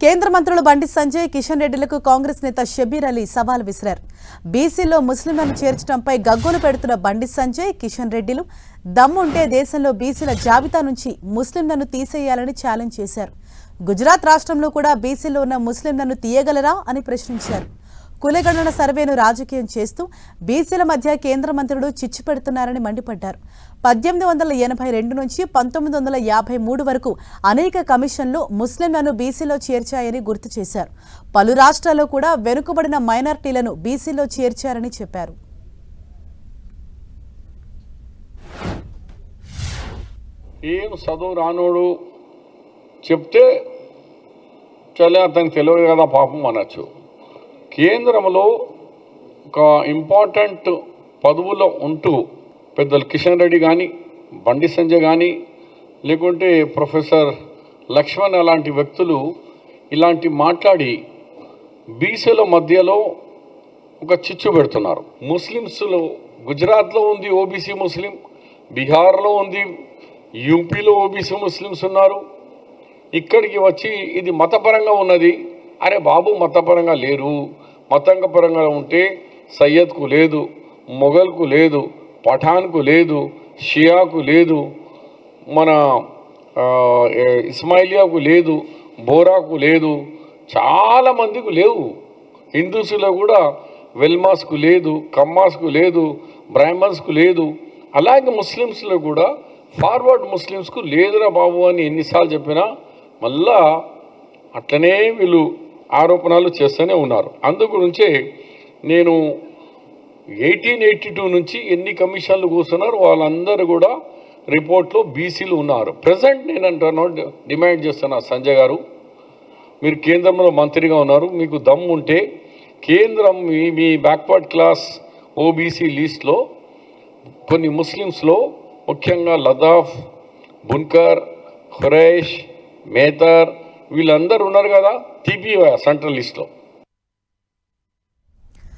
కేంద్ర మంత్రులు బండి సంజయ్, కిషన్ రెడ్డిలకు కాంగ్రెస్ నేత షబీర్ అలీ సవాల్ విసిరారు. బీసీలో ముస్లింలను చేర్చడంపై గగ్గోలు పెడుతున్న బండి సంజయ్, కిషన్ రెడ్డిలు దమ్ముంటే దేశంలో బీసీల జాబితా నుంచి ముస్లింలను తీసేయాలని ఛాలెంజ్ చేశారు. గుజరాత్ రాష్ట్రంలో కూడా బీసీలో ఉన్న ముస్లింలను తీయగలరా అని ప్రశ్నించారు. కులగణన సర్వేను రాజకీయం చేస్తూ బీసీల మధ్య కేంద్ర మంత్రులు చిచ్చు పెడుతున్నారని మండిపడ్డారు. 1882 నుంచి 1953 వరకు అనేక కమిషన్లు ముస్లింలను బీసీలో చేర్చాయని గుర్తు చేశారు. పలు రాష్ట్రాల్లో కూడా వెనుకబడిన మైనారిటీలను బీసీలో చేర్చారని చెప్పారు. ఏం చదువు రానోడు చెప్తే చలే అతనికి తెలియదు కదా పాపం అనొచ్చు. కేంద్రంలో ఒక ఇంపార్టెంట్ పదవులో ఉంటూ పెద్దలు కిషన్ రెడ్డి కానీ, బండి సంజయ్ కానీ, లేకుంటే ప్రొఫెసర్ లక్ష్మణ్ అలాంటి వ్యక్తులు ఇలాంటి మాట్లాడి బీసీల మధ్యలో ఒక చిచ్చు పెడుతున్నారు. ముస్లిమ్స్లో గుజరాత్లో ఉంది ఓబీసీ ముస్లిం, బీహార్లో ఉంది, యూపీలో ఓబీసీ ముస్లిమ్స్ ఉన్నారు. ఇక్కడికి వచ్చి ఇది మతపరంగా ఉన్నది. అరే బాబు, మతపరంగా లేరు. మతంపరంగా ఉంటే సయ్యద్కు లేదు, మొఘల్కు లేదు, పఠాన్కు లేదు, షియాకు లేదు, మన ఇస్మాయిలియాకు లేదు, బోరాకు లేదు, చాలామందికి లేవు. హిందూస్లో కూడా వెల్మాస్కు లేదు, కమ్మాస్కు లేదు, బ్రాహ్మణ్స్కు లేదు. అలాగే ముస్లిమ్స్లో కూడా ఫార్వర్డ్ ముస్లిమ్స్కు లేదురా బాబు అని ఎన్నిసార్లు చెప్పినా మళ్ళా అట్లనే వీళ్ళు ఆరోపణలు చేస్తూనే ఉన్నారు. అందు గురించే నేను 1882 నుంచి ఎన్ని కమిషన్లు కూర్చున్నారు వాళ్ళందరూ కూడా రిపోర్ట్లో బీసీలు ఉన్నారు. ప్రజెంట్ నేను అంటాను, డిమాండ్ చేస్తున్నా, సంజయ్ గారు మీరు కేంద్రంలో మంత్రిగా ఉన్నారు, మీకు దమ్ము ఉంటే కేంద్రం మీ బ్యాక్వర్డ్ క్లాస్ ఓబీసీ లిస్ట్లో కొన్ని ముస్లిమ్స్లో ముఖ్యంగా లదాఫ్, బున్కర్, ఖురైష్, మేతర్ వీళ్ళందరూ ఉన్నారు కదా, తీపివా సెంట్రల్ లిస్ట్లో.